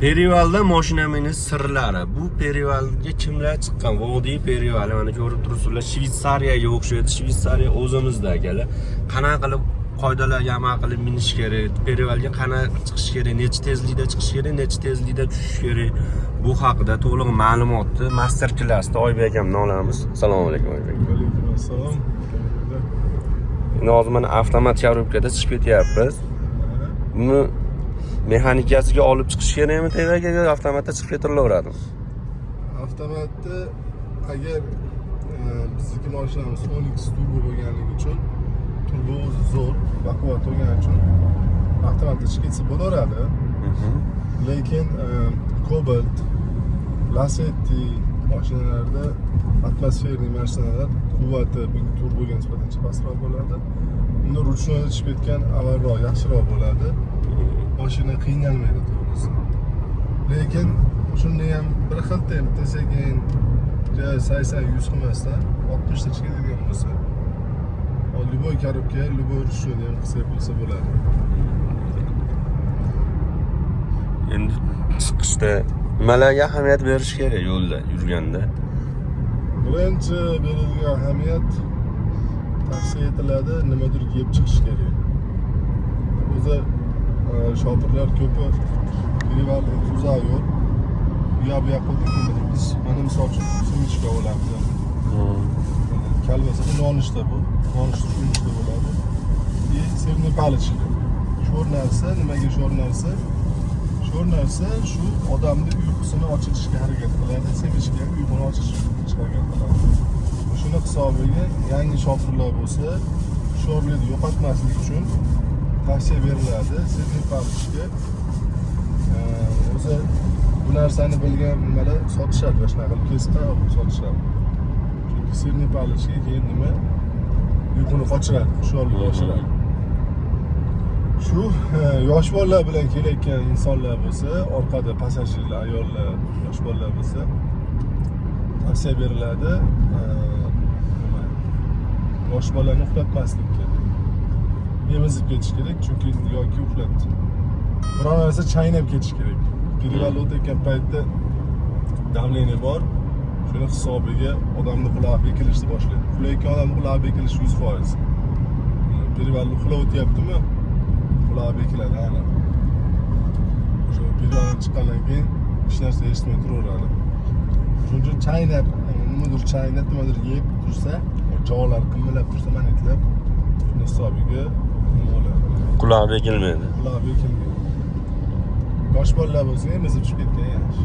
Perivalda mashinamning sirlari. Bu perivalga kimlar chiqqan? Vodiy perival. Mana ko'rib turibsizlar, Shvetsariyaga o'xshaydi. Shvetsariya o'zimizda akalar. Qanaqa qilib qoidalarga amal qilib minish kerak? Perivalga qanaqa chiqish kerak? Necha tezlikda chiqish kerak? Necha tezlikda tushish kerak? Bu haqida to'liq ma'lumotni master klassda Oybek akamdan olamiz. Assalomu alaykum Oybek. Va alaykum assalom. Endi hozir mana avtomat korobkada chiqib ketyapmiz. Buni mexanikasiga olib chiqish kerakmi tevaga yoki avtomatda chiqib ketilaveradimi? Avtomatda agar bizniki mashinamiz 12 turbo bo'lganligi uchun, turbo o'zi zo'r, baquvvat bo'lgani uchun avtomatda chiqib ketsa bo'laveradi. Lekin Cobalt, Lacetti mashinalarda atmosferniy mashinalar quvvati turboga nisbatan pastroq bo'ladi. Unda ruchnoyda chiqib ketgan avvalroq yaxshiroq bo'ladi. Mashina qiynalmaydi to'g'risi. Lekin shunda ham bir xil tempda sekin 80-100 qilmasdan 60 ta chiqadigan bo'lsa, любой korobka, любой ruchnoyda ham qilsa bo'lsa bo'ladi. Endi chiqishda nimalarga ahamiyat berish kerak yo'lda yurganda? Birinchi berilgan ahamiyat tavsiya etiladi, nimadir yeb chiqish kerak. O'zi shopirlar ko'pi perival uzoq yo'l. Bu yoqqa biz mana misol uchun sumishka olamiz. Kalbasa nonushta bu. Nonushta sumishka bo'ladi. Sevimli palichka. Sho'r narsa, nimaga sho'r narsa? Sho'r narsa shu odamning uyqusini ochirishga harakat qiladi, sevishga uyquni ochirishga harakat qiladi. Shuni hisobiga yangi shopirlar bo'lsa, sho'rlikni yo'qotmaslik uchun tavsiya beriladi. Sevimli palichka. O'zi bu narsani bilgan nimalar sotishadi, va shunaqa qilib kesib sotishadi. Chunki sevimli palichka keyin nima? Uyquni qochiradi, sho'rlik oshiradi. Shu yosh bolalar bilan kelayotgan insonlar bo'lsa, orqada passajirlar, ayollar, yosh bolalar bo'lsa, tavsiya beriladi. Yosh bolalarni uxlatmaslik kerak. Emizib ketish kerak, chunki yoki uxlatdi. Biror narsa chaynab ketish kerak. Perival o'tayotgan paytda давление bor. Shuni hisobiga odamning qulog'i bekilishni boshlaydi. Uxlayotgan odamning qulog'i bekilishi 100%. Perival uxlab o'tyaptimi? Qulog'i bekiladi, ana. O'sha perivaldan chiqqandan keyin hech narsa eshitmay turaveradi. Shuning uchun chaynab, nimadir yeb tursa, jog'lar qimillab tursa, manitlab, shuni hisobiga bo'ladi. Qulog'i bekilmaydi. Qulog'i bekilmaydi. Yosh bolalar bo'lsa ham ezib chiqib ketgan yaxshi.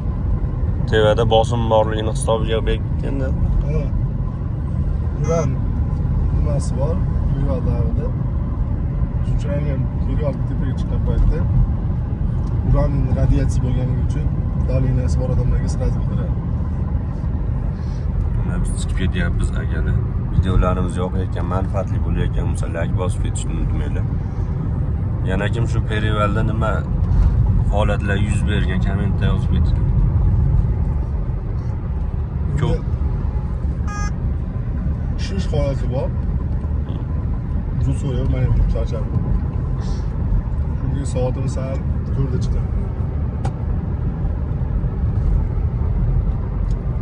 Tevada bosim borligini hisobiga bekitganda. Ha. Uran nimasi bor? Perivallarda. Shunchalik ham perival tepaga chiqqan paytda uranning radiatsiya bo'lganligi uchun davleniyasi bor odamlarga sразу bildiradi. Biz chiqib ketyapmiz akalar. Videolarimiz yoqayotgan, manfaatli bo'layotgan bo'lsa like bosib ketishni unutmanglar. Yana kim shu perivalda nima holatlar yuz bergan kommentda yozib keting. Ko'p shish holati bor. Uzun so'rayap, mana bu charchab. Chunki soatimiz sal 4 da chiqadi.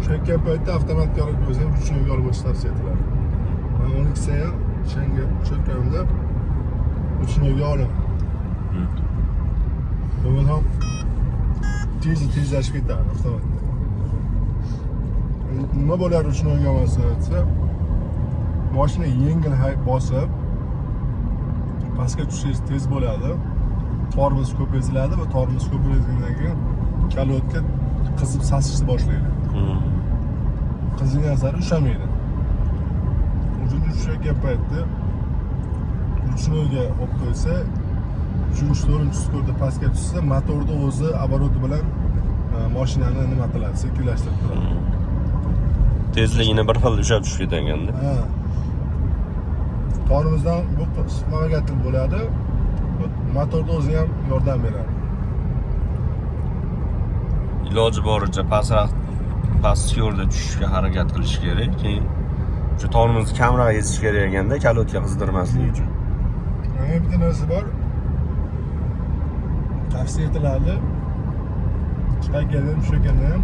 Shunga paytda avtomat korobka o'zi ham ruchnoyga olib o'tish tavsiya etiladi. Men 12 ham shunga cho'kkamda ruchnoyga olaman. Bo'lmasa tezlashib ketadi avtomatda. Nima bo'ladi ruchnoyga olsa, mashina yengil bosib pastga tushish tez bo'ladi. Tormoz ko'paytiriladi va tormoz ko'paygandan keyin kalotka qizib sasishni boshlaydi. Qizigan sari ushamaydi. Uchinchi tushayotgan paytda ruchnoyga olib qo'ysa, 3-4 sekundda pastga tushsa, motorda o'zi oboroti bilan mashinani nima qiladi, sekinlashtirib turadi. Tezligini bir xil ushlab tushib ketganda. Ha. Tormozdan bu qismagatil bo'ladi. Motorda o'zi ham yordam beradi. Iloji boricha past yo'lda tushishga harakat qilish kerak. Keyin shu tormozni kamroq ezish kerak eganda kalotka qizdirmaslik uchun. Bitta narsa bor. Tavsiya etiladi. chiqarganim shu ekanda ham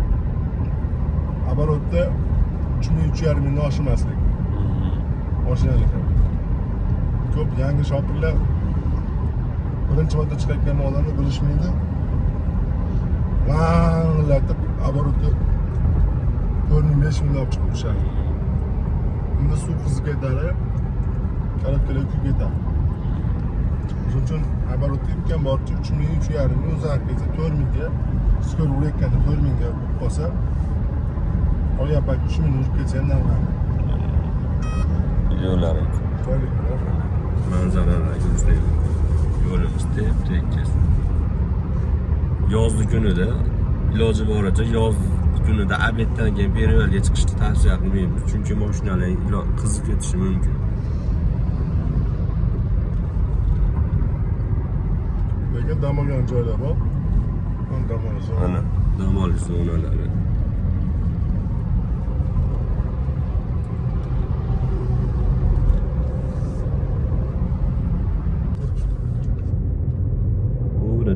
оборотda 3,5 mingdan oshmaslik mashinalik ham ko'p yangi shopirlar birinchi marta chiqayotgan mollarni bilishmaydi langlatib оборотda 4,000-5 mingdan olib chiqib turishadi unda suv qizib ketadi korobkalar kuyib ketadi shuning uchun оборотda imkon boricha 3 ming 3,5 ming o'zi arkasi 4 mingga skor urayotganda 4 mingga bo'lib qolsa oyoq 3 ming urib ketsa ham normal yo'llar manzaralar ko'zlaydi yo'limiz tekis yozgi kunida iloji boricha yoz kunida obeddan keyin perivalga chiqishni tavsiya qilmaymiz chunki mashinalar qizib ketishi mumkin lekin dam olgan joylar bor dam olish ana dam olish zonalari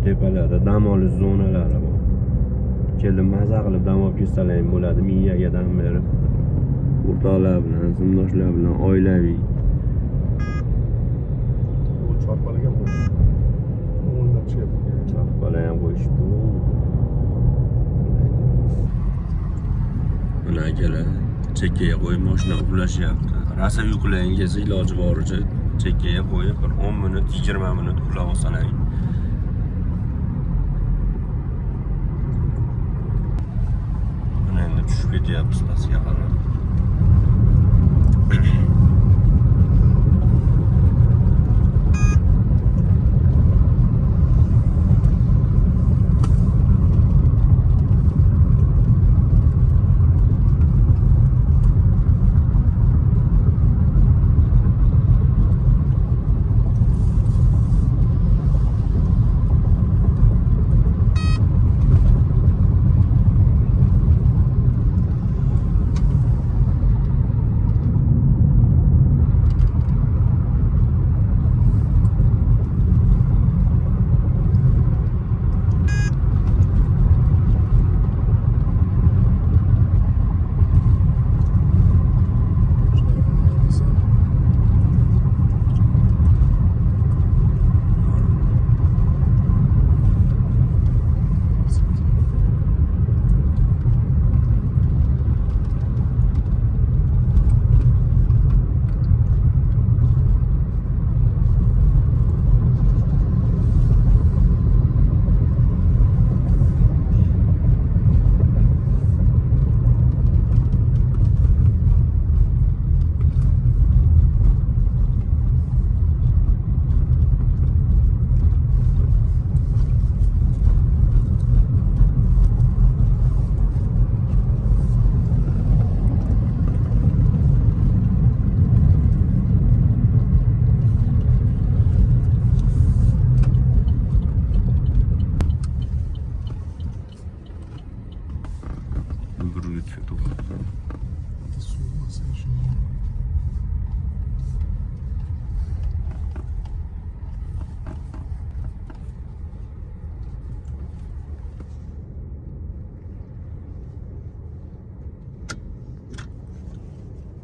tepalarda dam olish zonalari bor. Kelib maza qilib dam olib ketsalar ham bo'ladi, miyaga dam berib. O'rtoqlar bilan, sinfdoshlar bilan oilaviy. Bu charxpalaga qo'yish. O'ynab chiqyapti. Charxpala ham qo'yishdi. Mana akalar chekkaga qo'yib mashina uxlashyapti. Rosa yuqlaringiz iloji boricha chekkaga qo'yib bir 10 minut, 20 minut uxlab olsalaring. Tushib ketyapmiz pastga qarab.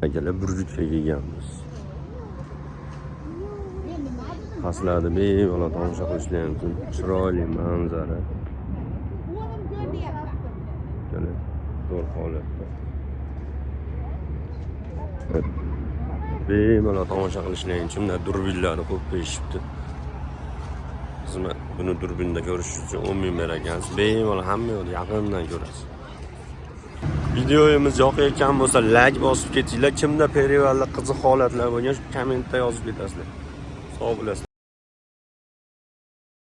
Akalar burjutga kelganmiz. Pastlarda bemalol tomosha qilishlar mumkin. Chiroyli manzara. Akalar zo'r holatda. Bemalol tomosha qilishlar uchun durbinlarni qo'yib qo'yishibdi. Xizmat buni durbinda ko'rish uchun 10 ming bergansiz. Bemalol hamma yo'lni yaqindan ko'rasiz. Videomiz yoqayotgan bo'lsa like bosib ketinglar. Kimda perivalda qiziq holatlar bo'lgan kommentda yozib ketasizlar. Sog' bo'lasizlar.